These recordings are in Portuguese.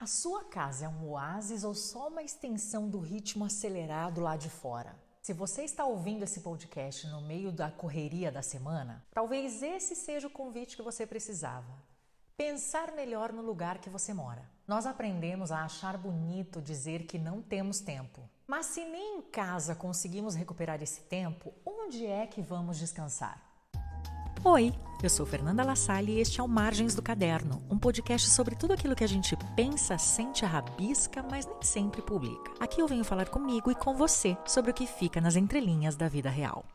A sua casa é um oásis ou só uma extensão do ritmo acelerado lá de fora? Se você está ouvindo esse podcast no meio da correria da semana, talvez esse seja o convite que você precisava. Pensar melhor no lugar que você mora. Nós aprendemos a achar bonito dizer que não temos tempo. Mas se nem em casa conseguimos recuperar esse tempo, onde é que vamos descansar? Oi, eu sou Fernanda Lassalle e este é o Margens do Caderno, um podcast sobre tudo aquilo que a gente pensa, sente, rabisca, mas nem sempre publica. Aqui eu venho falar comigo e com você sobre o que fica nas entrelinhas da vida real.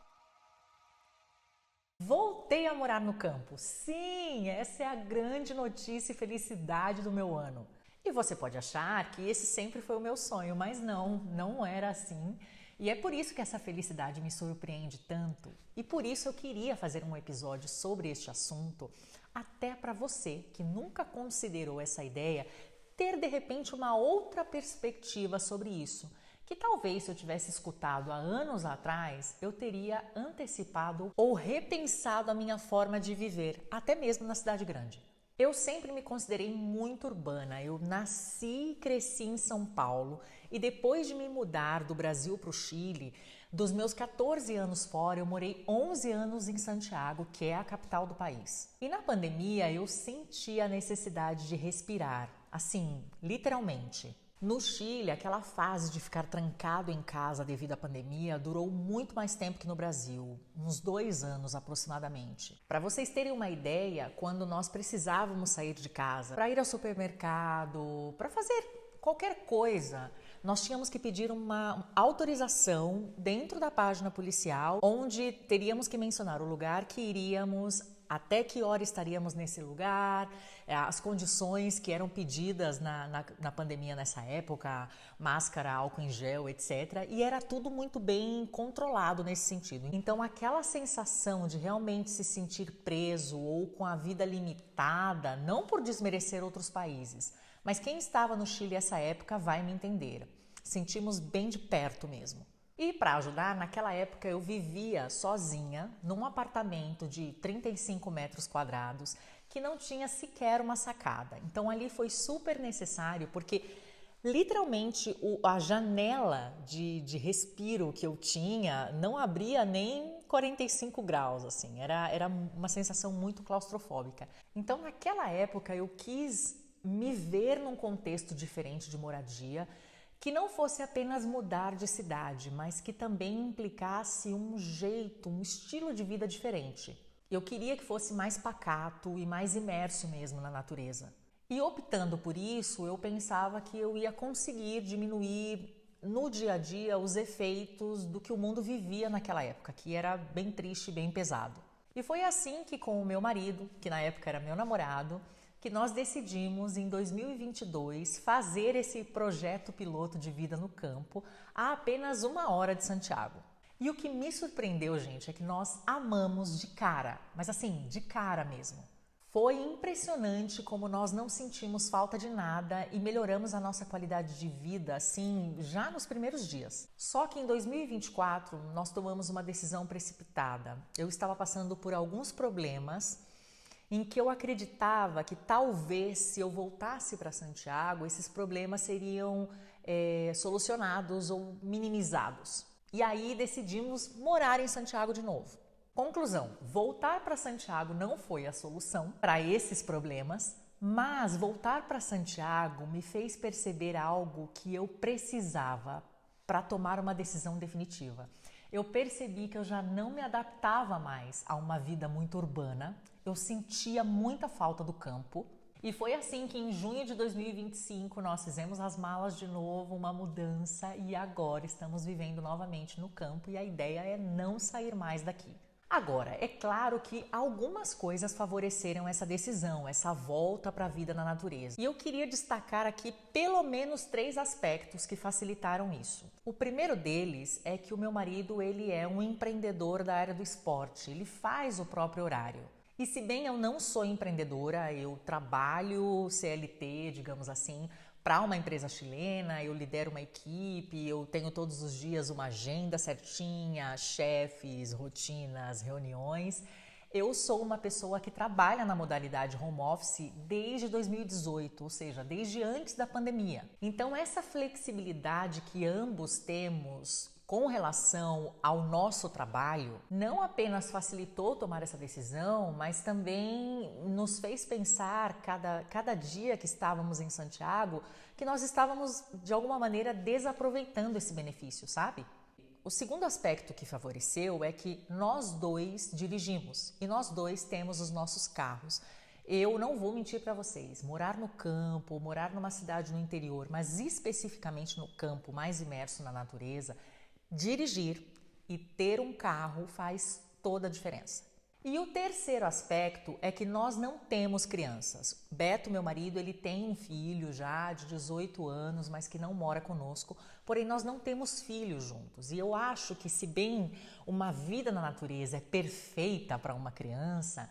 Voltei a morar no campo. Sim, essa é a grande notícia e felicidade do meu ano. E você pode achar que esse sempre foi o meu sonho, mas não era assim. E é por isso que essa felicidade me surpreende tanto. E por isso eu queria fazer um episódio sobre este assunto, até para você que nunca considerou essa ideia, ter de repente uma outra perspectiva sobre isso. Que talvez se eu tivesse escutado há anos atrás, eu teria antecipado ou repensado a minha forma de viver, até mesmo na cidade grande. Eu sempre me considerei muito urbana. Eu nasci e cresci em São Paulo e depois de me mudar do Brasil para o Chile, dos meus 14 anos fora, eu morei 11 anos em Santiago, que é a capital do país. E na pandemia eu senti a necessidade de respirar, assim, literalmente. No Chile, aquela fase de ficar trancado em casa devido à pandemia durou muito mais tempo que no Brasil, uns 2 anos aproximadamente. Para vocês terem uma ideia, quando nós precisávamos sair de casa para ir ao supermercado, para fazer qualquer coisa, nós tínhamos que pedir uma autorização dentro da página policial, onde teríamos que mencionar o lugar que iríamos, até que hora estaríamos nesse lugar, as condições que eram pedidas na pandemia nessa época, máscara, álcool em gel, etc. E era tudo muito bem controlado nesse sentido. Então aquela sensação de realmente se sentir preso ou com a vida limitada, não por desmerecer outros países, mas quem estava no Chile nessa época vai me entender. Sentimos bem de perto mesmo. E para ajudar, naquela época eu vivia sozinha num apartamento de 35 metros quadrados que não tinha sequer uma sacada. Então ali foi super necessário porque literalmente a janela de respiro que eu tinha não abria nem 45 graus, assim, era uma sensação muito claustrofóbica. Então naquela época eu quis me ver num contexto diferente de moradia, que não fosse apenas mudar de cidade, mas que também implicasse um jeito, um estilo de vida diferente. Eu queria que fosse mais pacato e mais imerso mesmo na natureza. E optando por isso, eu pensava que eu ia conseguir diminuir no dia a dia os efeitos do que o mundo vivia naquela época, que era bem triste e bem pesado. E foi assim que com o meu marido, que na época era meu namorado, que nós decidimos em 2022 fazer esse projeto piloto de vida no campo a apenas 1 hora de Santiago. E o que me surpreendeu, gente, é que nós amamos de cara, mas assim, de cara mesmo. Foi impressionante como nós não sentimos falta de nada e melhoramos a nossa qualidade de vida, assim, já nos primeiros dias. Só que em 2024 nós tomamos uma decisão precipitada. Eu estava passando por alguns problemas em que eu acreditava que talvez se eu voltasse para Santiago, esses problemas seriam solucionados ou minimizados. E aí decidimos morar em Santiago de novo. Conclusão, voltar para Santiago não foi a solução para esses problemas, mas voltar para Santiago me fez perceber algo que eu precisava para tomar uma decisão definitiva. Eu percebi que eu já não me adaptava mais a uma vida muito urbana, eu sentia muita falta do campo. E foi assim que em junho de 2025 nós fizemos as malas de novo, uma mudança e agora estamos vivendo novamente no campo e a ideia é não sair mais daqui. Agora, é claro que algumas coisas favoreceram essa decisão, essa volta para a vida na natureza. E eu queria destacar aqui pelo menos 3 aspectos que facilitaram isso. O primeiro deles é que o meu marido, ele é um empreendedor da área do esporte, ele faz o próprio horário. E se bem eu não sou empreendedora, eu trabalho CLT, digamos assim, para uma empresa chilena, eu lidero uma equipe, eu tenho todos os dias uma agenda certinha, chefes, rotinas, reuniões. Eu sou uma pessoa que trabalha na modalidade home office desde 2018, ou seja, desde antes da pandemia. Então, essa flexibilidade que ambos temos com relação ao nosso trabalho, não apenas facilitou tomar essa decisão, mas também nos fez pensar cada dia que estávamos em Santiago, que nós estávamos de alguma maneira desaproveitando esse benefício, sabe? O segundo aspecto que favoreceu é que nós dois dirigimos e nós dois temos os nossos carros. Eu não vou mentir para vocês, morar no campo, morar numa cidade no interior, mas especificamente no campo, mais imerso na natureza, dirigir e ter um carro faz toda a diferença. E o terceiro aspecto é que nós não temos crianças. Beto, meu marido, ele tem um filho já de 18 anos, mas que não mora conosco, porém nós não temos filhos juntos. E eu acho que, se bem uma vida na natureza é perfeita para uma criança,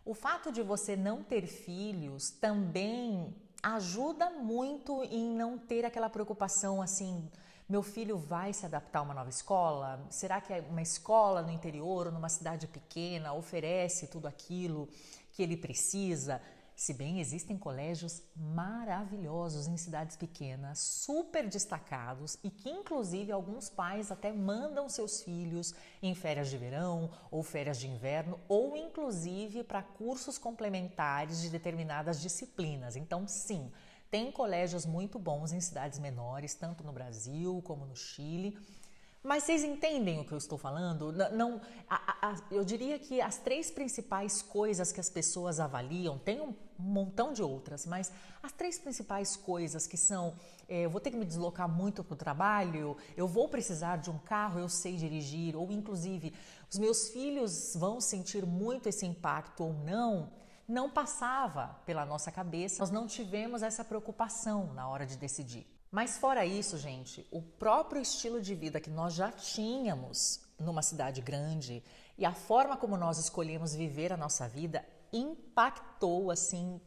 o fato de você não ter filhos também ajuda muito em não ter aquela preocupação assim: meu filho vai se adaptar a uma nova escola? Será que uma escola no interior ou numa cidade pequena oferece tudo aquilo que ele precisa? Se bem existem colégios maravilhosos em cidades pequenas, super destacados e que inclusive alguns pais até mandam seus filhos em férias de verão ou férias de inverno ou inclusive para cursos complementares de determinadas disciplinas. Então, sim, tem colégios muito bons em cidades menores, tanto no Brasil como no Chile. Mas vocês entendem o que eu estou falando? Eu diria que as três principais coisas que as pessoas avaliam, tem um montão de outras, mas as três principais coisas que são: eu vou ter que me deslocar muito para o trabalho, eu vou precisar de um carro, eu sei dirigir, ou inclusive os meus filhos vão sentir muito esse impacto ou não passava pela nossa cabeça, nós não tivemos essa preocupação na hora de decidir. Mas fora isso, gente, o próprio estilo de vida que nós já tínhamos numa cidade grande e a forma como nós escolhemos viver a nossa vida impactou, assim,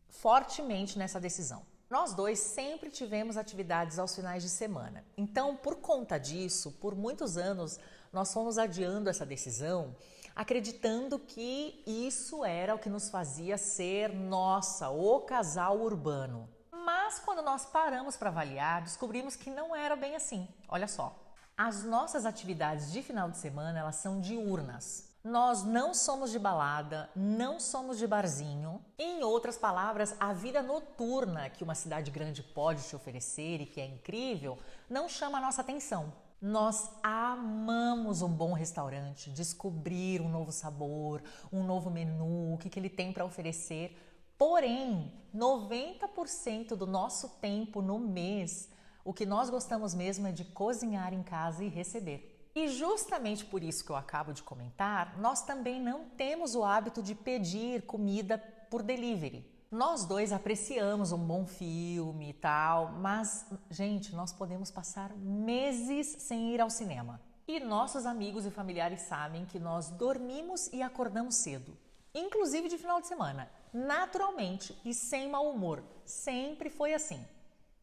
fortemente nessa decisão. Nós dois sempre tivemos atividades aos finais de semana. Então, por conta disso, por muitos anos, nós fomos adiando essa decisão, acreditando que isso era o que nos fazia ser, nossa, o casal urbano. Mas quando nós paramos para avaliar, descobrimos que não era bem assim. Olha só, as nossas atividades de final de semana, elas são diurnas. Nós não somos de balada, não somos de barzinho. Em outras palavras, a vida noturna que uma cidade grande pode te oferecer e que é incrível, não chama a nossa atenção. Nós amamos um bom restaurante, descobrir um novo sabor, um novo menu, o que ele tem para oferecer. Porém, 90% do nosso tempo no mês, o que nós gostamos mesmo é de cozinhar em casa e receber. E justamente por isso que eu acabo de comentar, nós também não temos o hábito de pedir comida por delivery. Nós dois apreciamos um bom filme e tal, mas, gente, nós podemos passar meses sem ir ao cinema. E nossos amigos e familiares sabem que nós dormimos e acordamos cedo, inclusive de final de semana, naturalmente e sem mau humor. Sempre foi assim.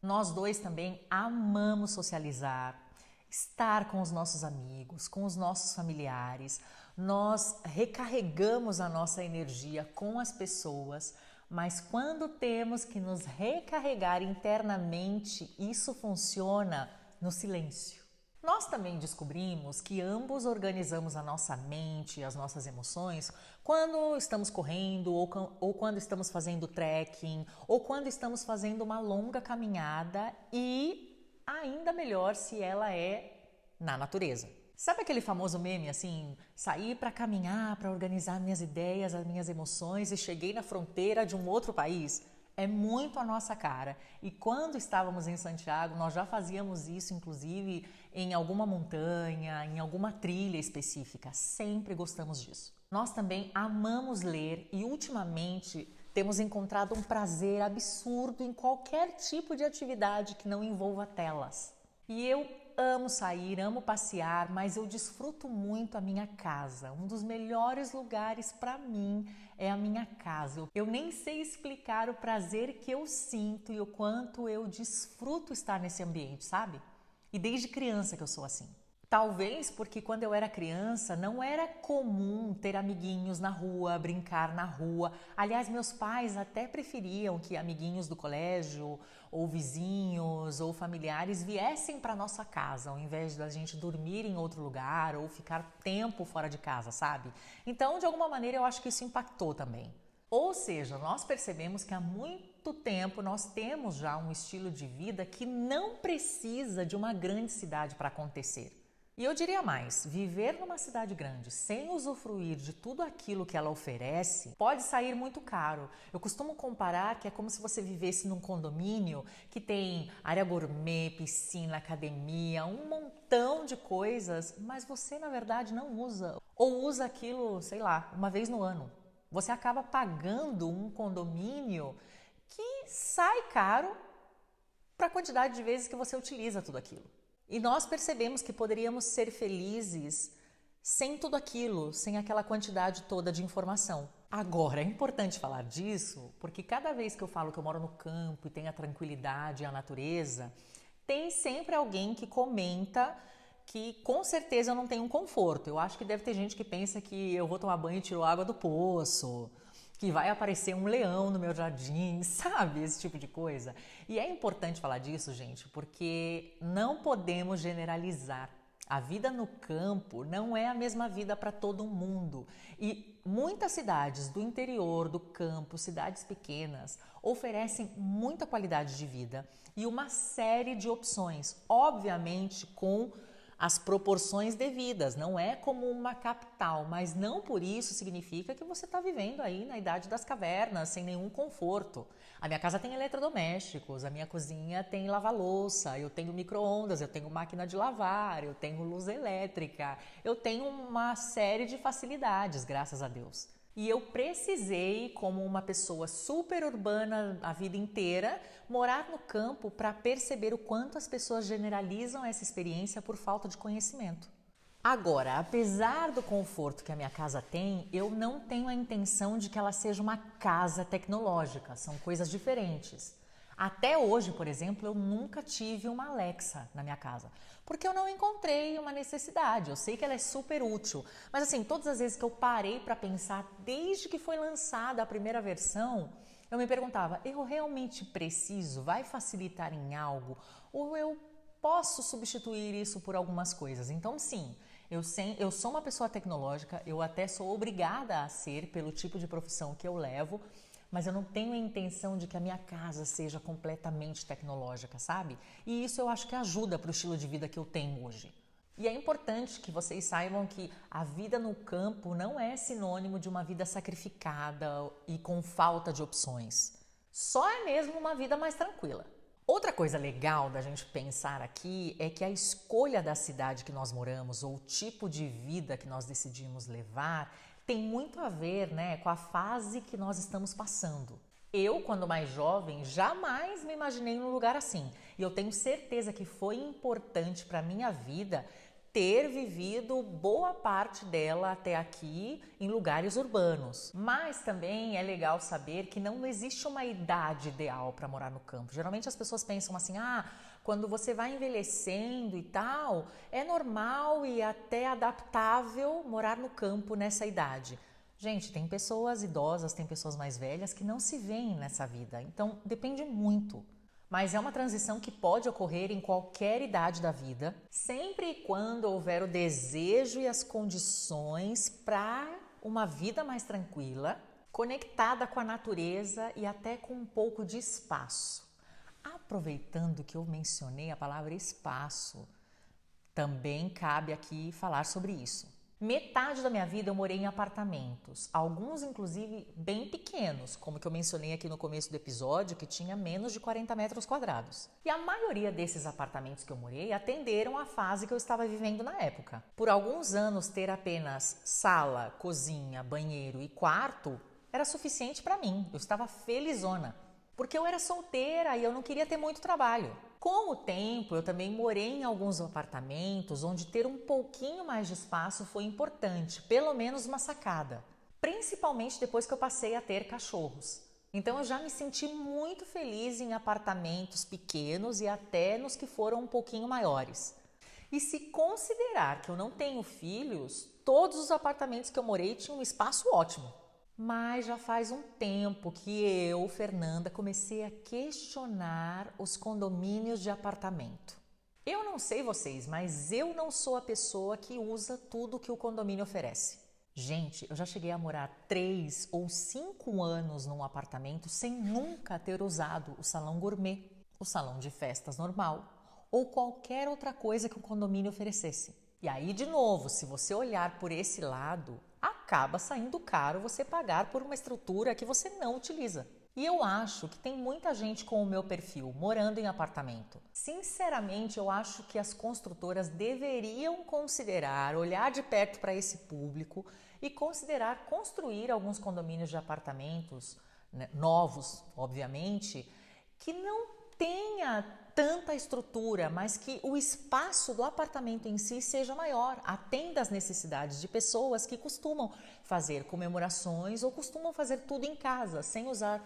Nós dois também amamos socializar, estar com os nossos amigos, com os nossos familiares. Nós recarregamos a nossa energia com as pessoas, mas quando temos que nos recarregar internamente, isso funciona no silêncio. Nós também descobrimos que ambos organizamos a nossa mente e as nossas emoções quando estamos correndo ou quando estamos fazendo trekking ou quando estamos fazendo uma longa caminhada e ainda melhor se ela é na natureza. Sabe aquele famoso meme assim, saí para caminhar, para organizar minhas ideias, as minhas emoções e cheguei na fronteira de um outro país? É muito a nossa cara. E quando estávamos em Santiago, nós já fazíamos isso, inclusive, em alguma montanha, em alguma trilha específica. Sempre gostamos disso. Nós também amamos ler e, ultimamente, temos encontrado um prazer absurdo em qualquer tipo de atividade que não envolva telas. E eu amo sair, amo passear, mas eu desfruto muito a minha casa. Um dos melhores lugares para mim é a minha casa. Eu nem sei explicar o prazer que eu sinto e o quanto eu desfruto estar nesse ambiente, sabe? E desde criança que eu sou assim. Talvez porque quando eu era criança não era comum ter amiguinhos na rua, brincar na rua. Aliás, meus pais até preferiam que amiguinhos do colégio, ou vizinhos, ou familiares viessem para nossa casa, ao invés da gente dormir em outro lugar ou ficar tempo fora de casa, sabe? Então, de alguma maneira, eu acho que isso impactou também. Ou seja, nós percebemos que há muito tempo nós temos já um estilo de vida que não precisa de uma grande cidade para acontecer. E eu diria mais, viver numa cidade grande sem usufruir de tudo aquilo que ela oferece pode sair muito caro. Eu costumo comparar que é como se você vivesse num condomínio que tem área gourmet, piscina, academia, um montão de coisas, mas você na verdade não usa. Ou usa aquilo, sei lá, uma vez no ano. Você acaba pagando um condomínio que sai caro para a quantidade de vezes que você utiliza tudo aquilo. E nós percebemos que poderíamos ser felizes sem tudo aquilo, sem aquela quantidade toda de informação. Agora, é importante falar disso, porque cada vez que eu falo que eu moro no campo e tenho a tranquilidade e a natureza, tem sempre alguém que comenta que com certeza eu não tenho um conforto. Eu acho que deve ter gente que pensa que eu vou tomar banho e tiro água do poço, que vai aparecer um leão no meu jardim, sabe? Esse tipo de coisa. E é importante falar disso, gente, porque não podemos generalizar. A vida no campo não é a mesma vida para todo mundo. E muitas cidades do interior, do campo, cidades pequenas, oferecem muita qualidade de vida e uma série de opções, obviamente com as proporções devidas, não é como uma capital, mas não por isso significa que você está vivendo aí na idade das cavernas, sem nenhum conforto. A minha casa tem eletrodomésticos, a minha cozinha tem lava-louça, eu tenho micro-ondas, eu tenho máquina de lavar, eu tenho luz elétrica, eu tenho uma série de facilidades, graças a Deus. E eu precisei, como uma pessoa super urbana a vida inteira, morar no campo para perceber o quanto as pessoas generalizam essa experiência por falta de conhecimento. Agora, apesar do conforto que a minha casa tem, eu não tenho a intenção de que ela seja uma casa tecnológica, são coisas diferentes. Até hoje, por exemplo, eu nunca tive uma Alexa na minha casa, porque eu não encontrei uma necessidade. Eu sei que ela é super útil, mas assim, todas as vezes que eu parei para pensar, desde que foi lançada a primeira versão, eu me perguntava, eu realmente preciso? Vai facilitar em algo? Ou eu posso substituir isso por algumas coisas? Então sim, eu sou uma pessoa tecnológica, eu até sou obrigada a ser pelo tipo de profissão que eu levo, mas eu não tenho a intenção de que a minha casa seja completamente tecnológica, sabe? E isso eu acho que ajuda para o estilo de vida que eu tenho hoje. E é importante que vocês saibam que a vida no campo não é sinônimo de uma vida sacrificada e com falta de opções. Só é mesmo uma vida mais tranquila. Outra coisa legal da gente pensar aqui é que a escolha da cidade que nós moramos ou o tipo de vida que nós decidimos levar tem muito a ver, né, com a fase que nós estamos passando. Eu, quando mais jovem, jamais me imaginei num lugar assim. E eu tenho certeza que foi importante para a minha vida ter vivido boa parte dela até aqui em lugares urbanos. Mas também é legal saber que não existe uma idade ideal para morar no campo. Geralmente as pessoas pensam assim, quando você vai envelhecendo e tal, é normal e até adaptável morar no campo nessa idade. Gente, tem pessoas idosas, tem pessoas mais velhas que não se veem nessa vida, então depende muito. Mas é uma transição que pode ocorrer em qualquer idade da vida, sempre e quando houver o desejo e as condições para uma vida mais tranquila, conectada com a natureza e até com um pouco de espaço. Aproveitando que eu mencionei a palavra espaço, também cabe aqui falar sobre isso. Metade da minha vida eu morei em apartamentos, alguns inclusive bem pequenos, como que eu mencionei aqui no começo do episódio, que tinha menos de 40 metros quadrados. E a maioria desses apartamentos que eu morei atenderam à fase que eu estava vivendo na época. Por alguns anos, ter apenas sala, cozinha, banheiro e quarto era suficiente para mim, eu estava felizona. Porque eu era solteira e eu não queria ter muito trabalho. Com o tempo, eu também morei em alguns apartamentos onde ter um pouquinho mais de espaço foi importante, pelo menos uma sacada. Principalmente depois que eu passei a ter cachorros. Então eu já me senti muito feliz em apartamentos pequenos e até nos que foram um pouquinho maiores. E se considerar que eu não tenho filhos, todos os apartamentos que eu morei tinham um espaço ótimo. Mas já faz um tempo que eu, Fernanda, comecei a questionar os condomínios de apartamento. Eu não sei vocês, mas eu não sou a pessoa que usa tudo que o condomínio oferece. Gente, eu já cheguei a morar 3 ou 5 anos num apartamento sem nunca ter usado o salão gourmet, o salão de festas normal ou qualquer outra coisa que o condomínio oferecesse. E aí, de novo, se você olhar por esse lado, acaba saindo caro você pagar por uma estrutura que você não utiliza. E eu acho que tem muita gente com o meu perfil morando em apartamento. Sinceramente, eu acho que as construtoras deveriam considerar, olhar de perto para esse público e considerar construir alguns condomínios de apartamentos, né, novos, obviamente, que não tenha tanta estrutura, mas que o espaço do apartamento em si seja maior, atenda às necessidades de pessoas que costumam fazer comemorações ou costumam fazer tudo em casa, sem usar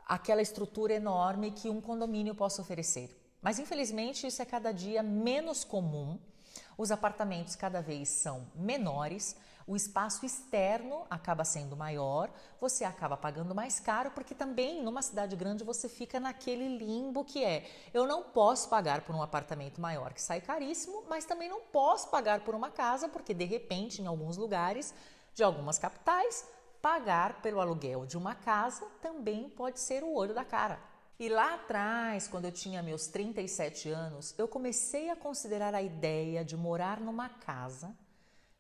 aquela estrutura enorme que um condomínio possa oferecer. Mas infelizmente isso é cada dia menos comum, os apartamentos cada vez são menores, o espaço externo acaba sendo maior, você acaba pagando mais caro, porque também numa cidade grande você fica naquele limbo que é, eu não posso pagar por um apartamento maior que sai caríssimo, mas também não posso pagar por uma casa, porque de repente em alguns lugares de algumas capitais, pagar pelo aluguel de uma casa também pode ser o olho da cara. E lá atrás, quando eu tinha meus 37 anos, eu comecei a considerar a ideia de morar numa casa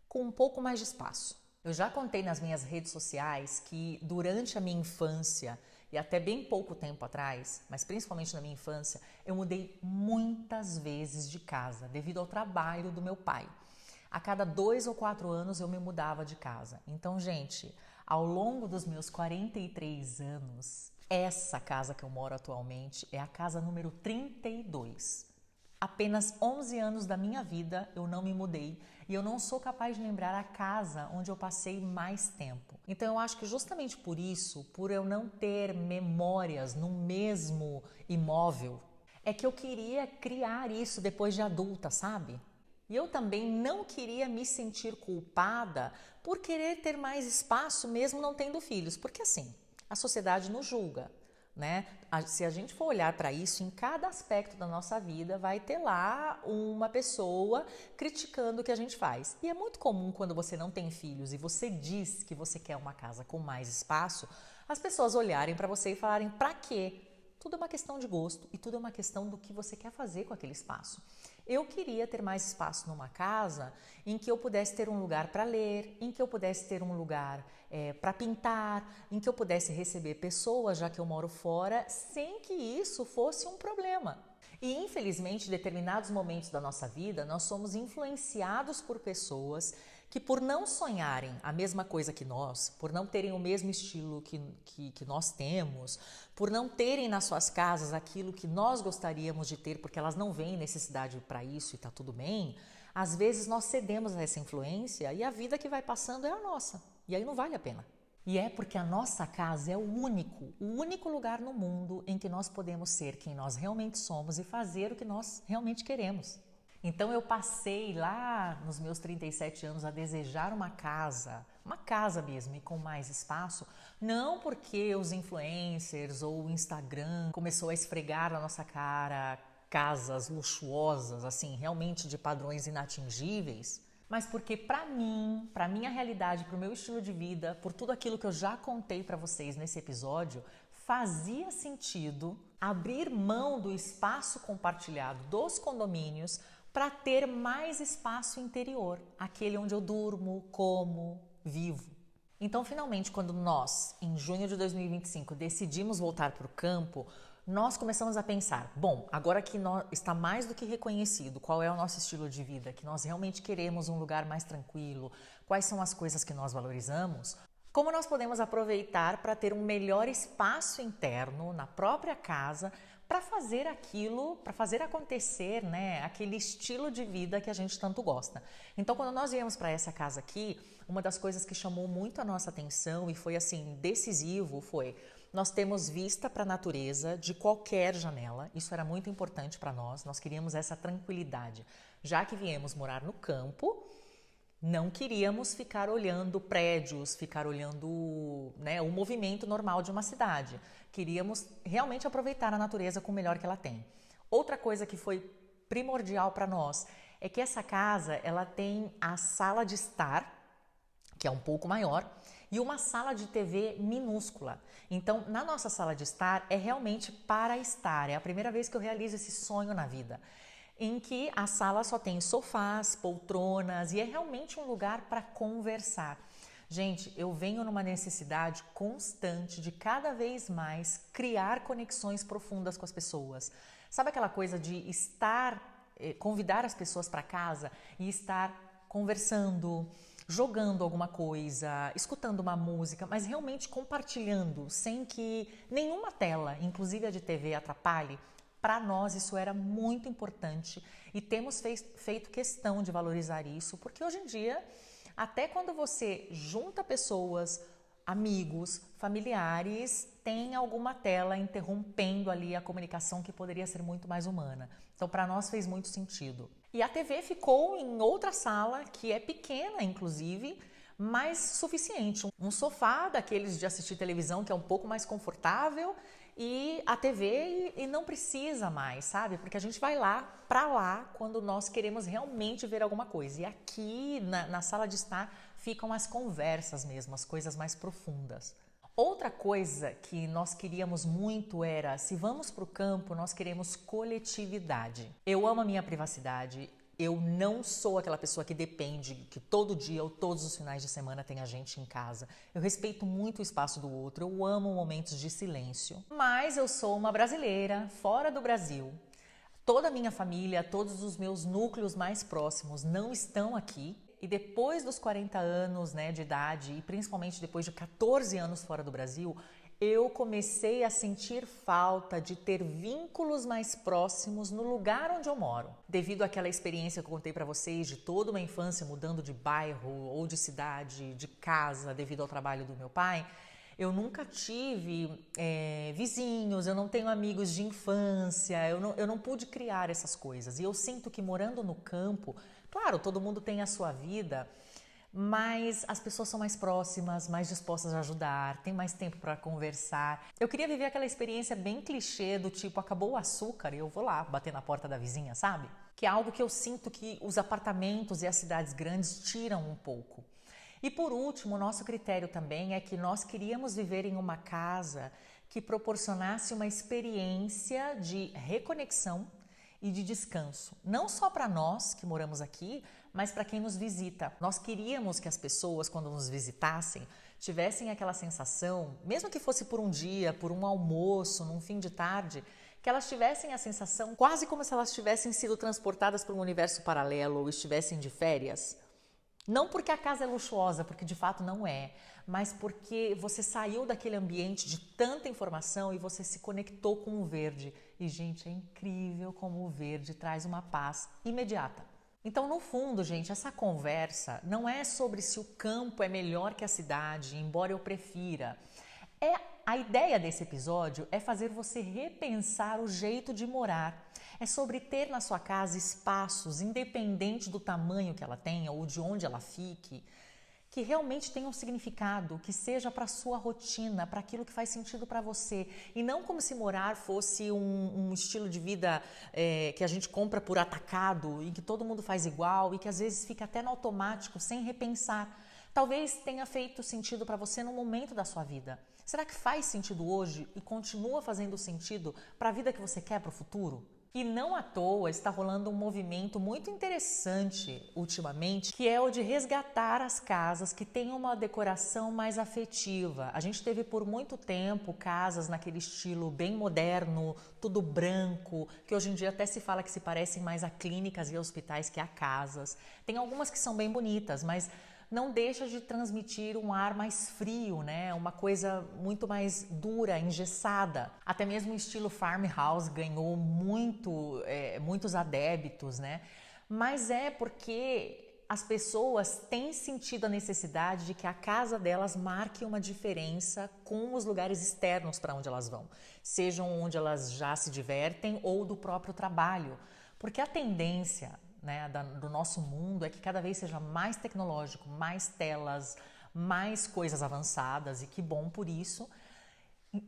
com um pouco mais de espaço. Eu já contei nas minhas redes sociais que durante a minha infância e até bem pouco tempo atrás, mas principalmente na minha infância, eu mudei muitas vezes de casa devido ao trabalho do meu pai. A cada 2 ou 4 anos eu me mudava de casa. Então, gente, ao longo dos meus 43 anos, essa casa que eu moro atualmente é a casa número 32. Apenas 11 anos da minha vida eu não me mudei e eu não sou capaz de lembrar a casa onde eu passei mais tempo. Então eu acho que justamente por isso, por eu não ter memórias no mesmo imóvel, é que eu queria criar isso depois de adulta, sabe? E eu também não queria me sentir culpada por querer ter mais espaço mesmo não tendo filhos, porque assim, a sociedade nos julga, né? Se a gente for olhar para isso, em cada aspecto da nossa vida vai ter lá uma pessoa criticando o que a gente faz. E é muito comum quando você não tem filhos e você diz que você quer uma casa com mais espaço, as pessoas olharem para você e falarem, para quê? Tudo é uma questão de gosto e tudo é uma questão do que você quer fazer com aquele espaço. Eu queria ter mais espaço numa casa em que eu pudesse ter um lugar para ler, em que eu pudesse ter um lugar para pintar, em que eu pudesse receber pessoas, já que eu moro fora, sem que isso fosse um problema. E infelizmente, em determinados momentos da nossa vida, nós somos influenciados por pessoas que por não sonharem a mesma coisa que nós, por não terem o mesmo estilo que nós temos, por não terem nas suas casas aquilo que nós gostaríamos de ter, porque elas não veem necessidade para isso e está tudo bem, às vezes nós cedemos a essa influência e a vida que vai passando é a nossa. E aí não vale a pena. E é porque a nossa casa é o único lugar no mundo em que nós podemos ser quem nós realmente somos e fazer o que nós realmente queremos. Então eu passei lá nos meus 37 anos a desejar uma casa mesmo e com mais espaço, não porque os influencers ou o Instagram começou a esfregar na nossa cara casas luxuosas, assim, realmente de padrões inatingíveis, mas porque para mim, para minha realidade, para o meu estilo de vida, por tudo aquilo que eu já contei para vocês nesse episódio, fazia sentido abrir mão do espaço compartilhado dos condomínios para ter mais espaço interior, aquele onde eu durmo, como, vivo. Então, finalmente, quando nós, em junho de 2025, decidimos voltar para o campo, nós começamos a pensar, bom, agora que está mais do que reconhecido qual é o nosso estilo de vida, que nós realmente queremos um lugar mais tranquilo, quais são as coisas que nós valorizamos, como nós podemos aproveitar para ter um melhor espaço interno na própria casa para fazer aquilo, para fazer acontecer, né, aquele estilo de vida que a gente tanto gosta. Então, quando nós viemos para essa casa aqui, uma das coisas que chamou muito a nossa atenção e foi assim decisivo foi nós temos vista para a natureza de qualquer janela. Isso era muito importante para nós. Nós queríamos essa tranquilidade. Já que viemos morar no campo, não queríamos ficar olhando prédios, ficar olhando, né, o movimento normal de uma cidade. Queríamos realmente aproveitar a natureza com o melhor que ela tem. Outra coisa que foi primordial para nós é que essa casa, ela tem a sala de estar, que é um pouco maior, e uma sala de TV minúscula. Então, na nossa sala de estar, é realmente para estar. É a primeira vez que eu realizo esse sonho na vida, em que a sala só tem sofás, poltronas e é realmente um lugar para conversar. Gente, eu venho numa necessidade constante de cada vez mais criar conexões profundas com as pessoas. Sabe aquela coisa de convidar as pessoas para casa e estar conversando, jogando alguma coisa, escutando uma música, mas realmente compartilhando, sem que nenhuma tela, inclusive a de TV, atrapalhe? Para nós isso era muito importante e temos feito questão de valorizar isso, porque hoje em dia, até quando você junta pessoas, amigos, familiares, tem alguma tela interrompendo ali a comunicação que poderia ser muito mais humana. Então, para nós fez muito sentido. E a TV ficou em outra sala, que é pequena, inclusive, mas suficiente. Um sofá daqueles de assistir televisão, que é um pouco mais confortável, e a TV e não precisa mais, sabe? Porque a gente vai lá, quando nós queremos realmente ver alguma coisa. E aqui, na sala de estar, ficam as conversas mesmo, as coisas mais profundas. Outra coisa que nós queríamos muito era, se vamos para o campo, nós queremos coletividade. Eu amo a minha privacidade, eu não sou aquela pessoa que depende que todo dia ou todos os finais de semana tenha gente em casa. Eu respeito muito o espaço do outro, eu amo momentos de silêncio. Mas eu sou uma brasileira, fora do Brasil. Toda a minha família, todos os meus núcleos mais próximos não estão aqui. E depois dos 40 anos, né, de idade, e principalmente depois de 14 anos fora do Brasil, eu comecei a sentir falta de ter vínculos mais próximos no lugar onde eu moro. Devido àquela experiência que eu contei para vocês de toda uma infância mudando de bairro ou de cidade, de casa, devido ao trabalho do meu pai, eu nunca tive vizinhos, eu não tenho amigos de infância, eu não pude criar essas coisas. E eu sinto que morando no campo, claro, todo mundo tem a sua vida, mas as pessoas são mais próximas, mais dispostas a ajudar, tem mais tempo para conversar. Eu queria viver aquela experiência bem clichê do tipo, acabou o açúcar e eu vou lá bater na porta da vizinha, sabe? Que é algo que eu sinto que os apartamentos e as cidades grandes tiram um pouco. E por último, o nosso critério também é que nós queríamos viver em uma casa que proporcionasse uma experiência de reconexão e de descanso. Não só para nós que moramos aqui, mas para quem nos visita. Nós queríamos que as pessoas, quando nos visitassem, tivessem aquela sensação, mesmo que fosse por um dia, por um almoço, num fim de tarde, que elas tivessem a sensação quase como se elas tivessem sido transportadas para um universo paralelo ou estivessem de férias. Não porque a casa é luxuosa, porque de fato não é, mas porque você saiu daquele ambiente de tanta informação e você se conectou com o verde. E, gente, é incrível como o verde traz uma paz imediata. Então, no fundo, gente, essa conversa não é sobre se o campo é melhor que a cidade, embora eu prefira. A ideia desse episódio é fazer você repensar o jeito de morar. É sobre ter na sua casa espaços, independente do tamanho que ela tenha ou de onde ela fique, que realmente tenham significado, que seja para a sua rotina, para aquilo que faz sentido para você. E não como se morar fosse um estilo de vida que a gente compra por atacado e que todo mundo faz igual e que às vezes fica até no automático, sem repensar. Talvez tenha feito sentido para você no momento da sua vida. Será que faz sentido hoje e continua fazendo sentido para a vida que você quer para o futuro? E não à toa está rolando um movimento muito interessante ultimamente, que é o de resgatar as casas que têm uma decoração mais afetiva. A gente teve por muito tempo casas naquele estilo bem moderno, tudo branco, que hoje em dia até se fala que se parecem mais a clínicas e hospitais que a casas. Tem algumas que são bem bonitas, mas não deixa de transmitir um ar mais frio, né? Uma coisa muito mais dura, engessada. Até mesmo o estilo farmhouse ganhou muitos adeptos, né? Mas é porque as pessoas têm sentido a necessidade de que a casa delas marque uma diferença com os lugares externos para onde elas vão, sejam onde elas já se divertem ou do próprio trabalho, porque a tendência, né, do nosso mundo é que cada vez seja mais tecnológico, mais telas, mais coisas avançadas, e que bom por isso.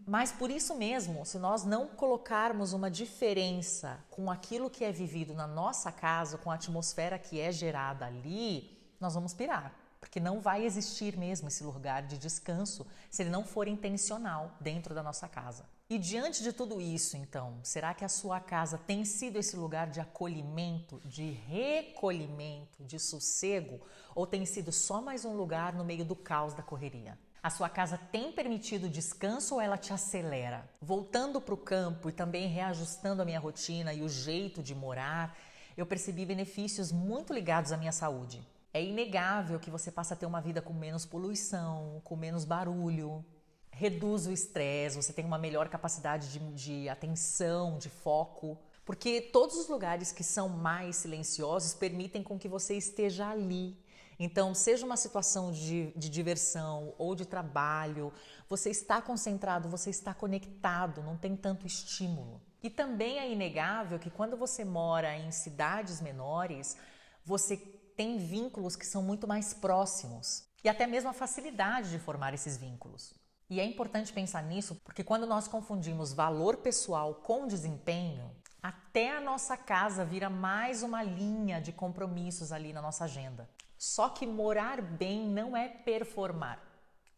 Mas por isso mesmo, se nós não colocarmos uma diferença com aquilo que é vivido na nossa casa, com a atmosfera que é gerada ali, nós vamos pirar. Porque não vai existir mesmo esse lugar de descanso se ele não for intencional dentro da nossa casa. E diante de tudo isso, então, será que a sua casa tem sido esse lugar de acolhimento, de recolhimento, de sossego? Ou tem sido só mais um lugar no meio do caos da correria? A sua casa tem permitido descanso ou ela te acelera? Voltando para o campo e também reajustando a minha rotina e o jeito de morar, eu percebi benefícios muito ligados à minha saúde. É inegável que você passa a ter uma vida com menos poluição, com menos barulho, reduz o estresse, você tem uma melhor capacidade de atenção, de foco, porque todos os lugares que são mais silenciosos permitem com que você esteja ali. Então, seja uma situação de diversão ou de trabalho, você está concentrado, você está conectado, não tem tanto estímulo. E também é inegável que quando você mora em cidades menores, você tem vínculos que são muito mais próximos e até mesmo a facilidade de formar esses vínculos. E é importante pensar nisso porque quando nós confundimos valor pessoal com desempenho, até a nossa casa vira mais uma linha de compromissos ali na nossa agenda. Só que morar bem não é performar,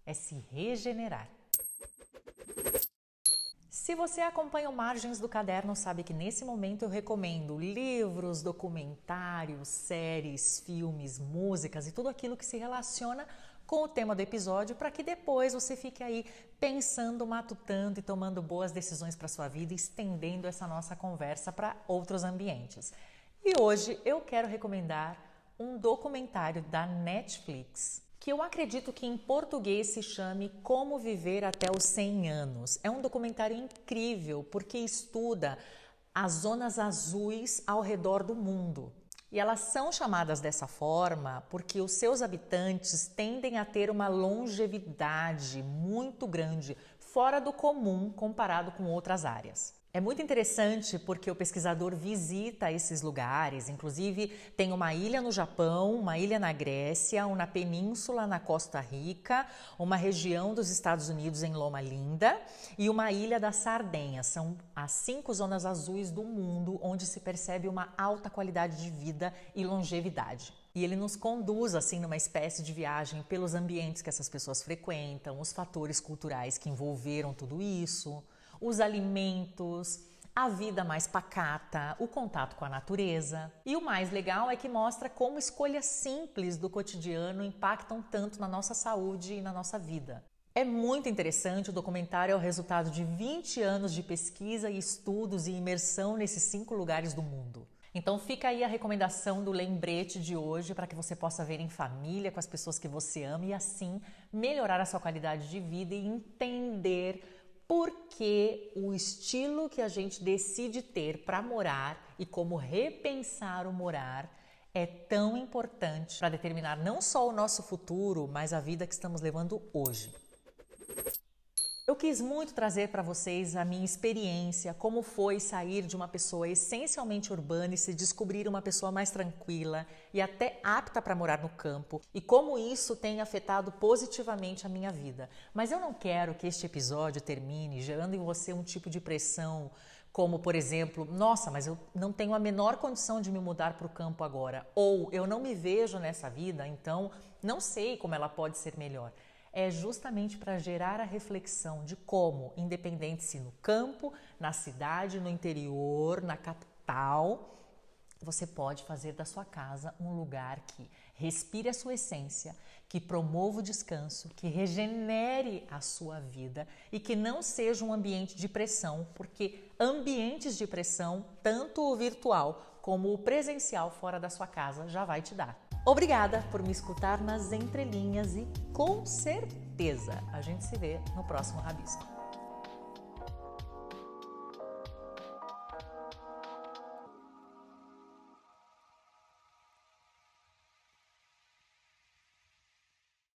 é se regenerar. Se você acompanha o Margens do Caderno, sabe que nesse momento eu recomendo livros, documentários, séries, filmes, músicas e tudo aquilo que se relaciona com o tema do episódio para que depois você fique aí pensando, matutando e tomando boas decisões para sua vida e estendendo essa nossa conversa para outros ambientes. E hoje eu quero recomendar um documentário da Netflix, que eu acredito que em português se chame Como Viver Até os 100 Anos. É um documentário incrível porque estuda as zonas azuis ao redor do mundo. E elas são chamadas dessa forma porque os seus habitantes tendem a ter uma longevidade muito grande, fora do comum comparado com outras áreas. É muito interessante porque o pesquisador visita esses lugares, inclusive tem uma ilha no Japão, uma ilha na Grécia, uma península na Costa Rica, uma região dos Estados Unidos em Loma Linda e uma ilha da Sardenha. São as 5 zonas azuis do mundo onde se percebe uma alta qualidade de vida e longevidade. E ele nos conduz assim numa espécie de viagem pelos ambientes que essas pessoas frequentam, os fatores culturais que envolveram tudo isso, os alimentos, a vida mais pacata, o contato com a natureza. E o mais legal é que mostra como escolhas simples do cotidiano impactam tanto na nossa saúde e na nossa vida. É muito interessante, o documentário é o resultado de 20 anos de pesquisa e estudos e imersão nesses 5 lugares do mundo. Então fica aí a recomendação do lembrete de hoje para que você possa ver em família, com as pessoas que você ama e assim melhorar a sua qualidade de vida e entender porque o estilo que a gente decide ter para morar e como repensar o morar é tão importante para determinar não só o nosso futuro, mas a vida que estamos levando hoje. Eu quis muito trazer para vocês a minha experiência, como foi sair de uma pessoa essencialmente urbana e se descobrir uma pessoa mais tranquila e até apta para morar no campo e como isso tem afetado positivamente a minha vida. Mas eu não quero que este episódio termine gerando em você um tipo de pressão, como por exemplo, nossa, mas eu não tenho a menor condição de me mudar para o campo agora, ou eu não me vejo nessa vida, então não sei como ela pode ser melhor. É justamente para gerar a reflexão de como, independente se no campo, na cidade, no interior, na capital, você pode fazer da sua casa um lugar que respire a sua essência, que promova o descanso, que regenere a sua vida e que não seja um ambiente de pressão, porque ambientes de pressão, tanto o virtual como o presencial fora da sua casa, já vai te dar. Obrigada por me escutar nas entrelinhas e com certeza a gente se vê no próximo Rabisco.